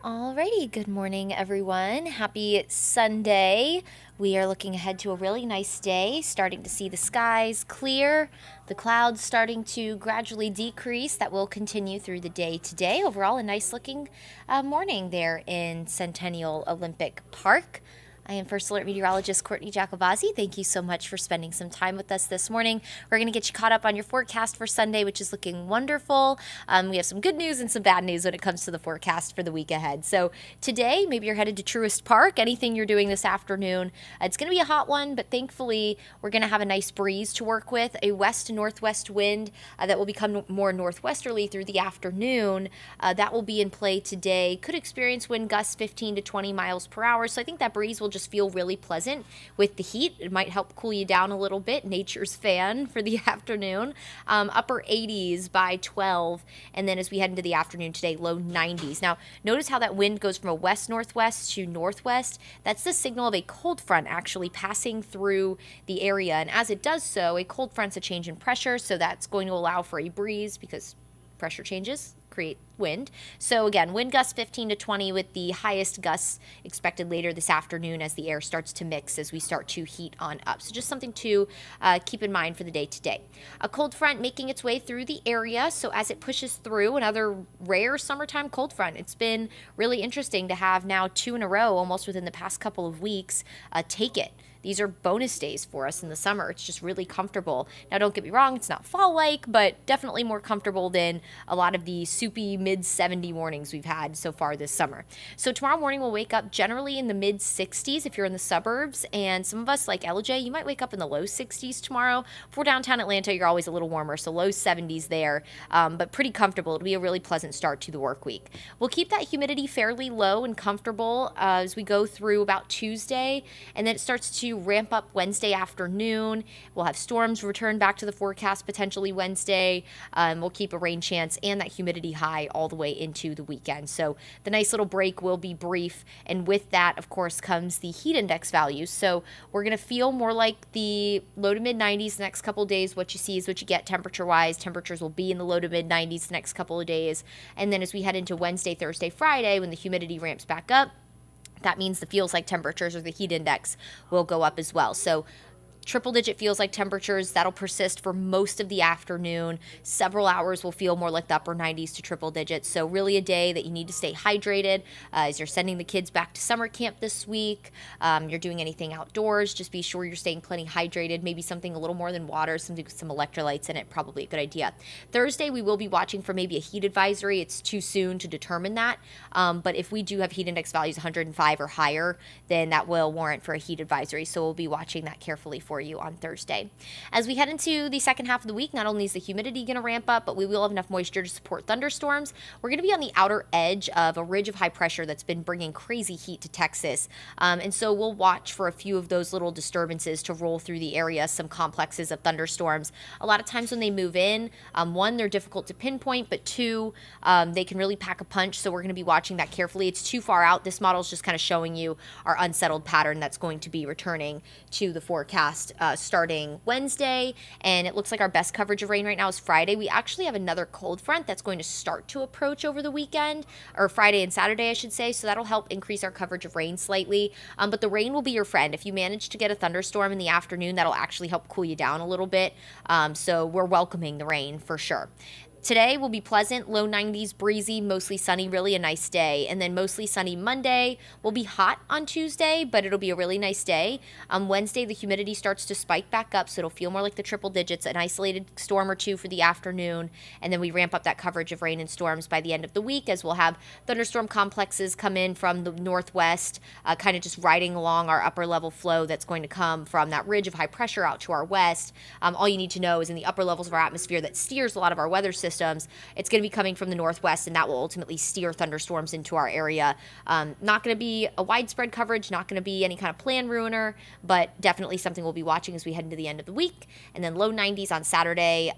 Alrighty, good morning, everyone. Happy Sunday. We are looking ahead to a really nice day, starting to see the skies clear, the clouds starting to gradually decrease. That will continue through the day today. Overall, a nice looking morning there in Centennial Olympic Park. I am First Alert Meteorologist Courteney Jacobazzi. Thank you so much for spending some time with us this morning. We're going to get you caught up on your forecast for Sunday, which is looking wonderful. We have some good news and some bad news when it comes to the forecast for the week ahead. So today, maybe you're headed to Truist Park. Anything you're doing this afternoon, it's going to be a hot one, but thankfully we're going to have a nice breeze to work with, a west to northwest wind that will become more northwesterly through the afternoon. That will be in play today. Could experience wind gusts 15 to 20 miles per hour. So I think that breeze will just feel really pleasant with the heat. It might help cool you down a little bit. Nature's fan for the afternoon. Upper 80s by 12. And then as we head into the afternoon today, low 90s. Now, notice how that wind goes from a west-northwest to northwest. That's the signal of a cold front actually passing through the area. And as it does so, a cold front's a change in pressure. So that's going to allow for a breeze because pressure changes create wind. So again, wind gusts 15 to 20 with the highest gusts expected later this afternoon as the air starts to mix as we start to heat on up. So just something to keep in mind for the day today. A cold front making its way through the area. So as it pushes through, another rare summertime cold front. It's been really interesting to have now 2 in a row almost within the past couple of weeks take it. These are bonus days for us in the summer. It's just really comfortable. Now, don't get me wrong, it's not fall-like, but definitely more comfortable than a lot of the soupy mid-70 mornings we've had so far this summer. So tomorrow morning we'll wake up generally in the mid-60s if you're in the suburbs, and some of us like LJ, you might wake up in the low 60s tomorrow. For downtown Atlanta, you're always a little warmer, so low 70s there, but pretty comfortable. It'll be a really pleasant start to the work week. We'll keep that humidity fairly low and comfortable as we go through about Tuesday, and then it starts to ramp up Wednesday afternoon. We'll have storms return back to the forecast potentially Wednesday. We'll keep a rain chance and that humidity high all the way into the weekend. So the nice little break will be brief. And with that, of course, comes the heat index values. So we're going to feel more like the low to mid 90s the next couple of days. What you see is what you get temperature wise. Temperatures will be in the low to mid 90s the next couple of days. And then as we head into Wednesday, Thursday, Friday, when the humidity ramps back up, that means the feels like temperatures or the heat index will go up as well. So triple-digit feels like temperatures, that'll persist for most of the afternoon. Several hours will feel more like the upper 90s to triple digits. So really a day that you need to stay hydrated as you're sending the kids back to summer camp this week. You're doing anything outdoors, just be sure you're staying plenty hydrated. Maybe something a little more than water, something with some electrolytes in it, probably a good idea. Thursday, we will be watching for maybe a heat advisory. It's too soon to determine that. But if we do have heat index values 105 or higher, then that will warrant for a heat advisory. So we'll be watching that carefully for you on Thursday. As we head into the second half of the week, not only is the humidity going to ramp up, but we will have enough moisture to support thunderstorms. We're going to be on the outer edge of a ridge of high pressure that's been bringing crazy heat to Texas. And so we'll watch for a few of those little disturbances to roll through the area, some complexes of thunderstorms. A lot of times when they move in, one, they're difficult to pinpoint, but two, they can really pack a punch. So we're going to be watching that carefully. It's too far out. This model is just kind of showing you our unsettled pattern that's going to be returning to the forecast starting Wednesday, and it looks like our best coverage of rain right now is Friday. We actually have another cold front that's going to start to approach over the weekend, or Friday and Saturday, I should say, so that'll help increase our coverage of rain slightly, but the rain will be your friend. If you manage to get a thunderstorm in the afternoon, that'll actually help cool you down a little bit, so we're welcoming the rain for sure. Today will be pleasant, low 90s, breezy, mostly sunny, really a nice day. And then mostly sunny Monday. Will be hot on Tuesday, but it'll be a really nice day. Wednesday, the humidity starts to spike back up, so it'll feel more like the triple digits, an isolated storm or two for the afternoon. And then we ramp up that coverage of rain and storms by the end of the week as we'll have thunderstorm complexes come in from the northwest, kind of just riding along our upper level flow that's going to come from that ridge of high pressure out to our west. All you need to know is in the upper levels of our atmosphere that steers a lot of our weather systems, it's going to be coming from the northwest, and that will ultimately steer thunderstorms into our area. Not going to be a widespread coverage, not going to be any kind of plan ruiner, but definitely something we'll be watching as we head into the end of the week. And then low 90s on Saturday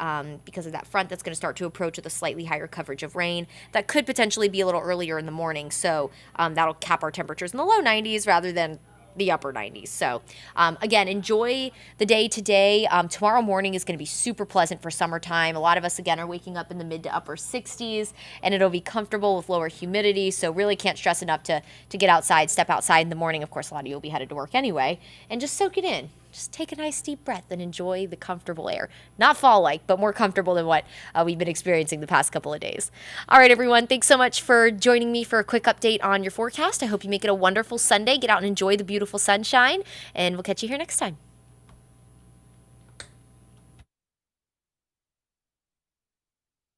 because of that front that's going to start to approach with a slightly higher coverage of rain. That could potentially be a little earlier in the morning, so that'll cap our temperatures in the low 90s rather than the upper 90s. So again, enjoy the day today. Tomorrow morning is going to be super pleasant for summertime. A lot of us, again, are waking up in the mid to upper 60s, and it'll be comfortable with lower humidity. So really can't stress enough to get outside, step outside in the morning. Of course, a lot of you will be headed to work anyway, and just soak it in. Just take a nice deep breath and enjoy the comfortable air. Not fall-like, but more comfortable than what we've been experiencing the past couple of days. All right, everyone, thanks so much for joining me for a quick update on your forecast. I hope you make it a wonderful Sunday. Get out and enjoy the beautiful sunshine, and we'll catch you here next time.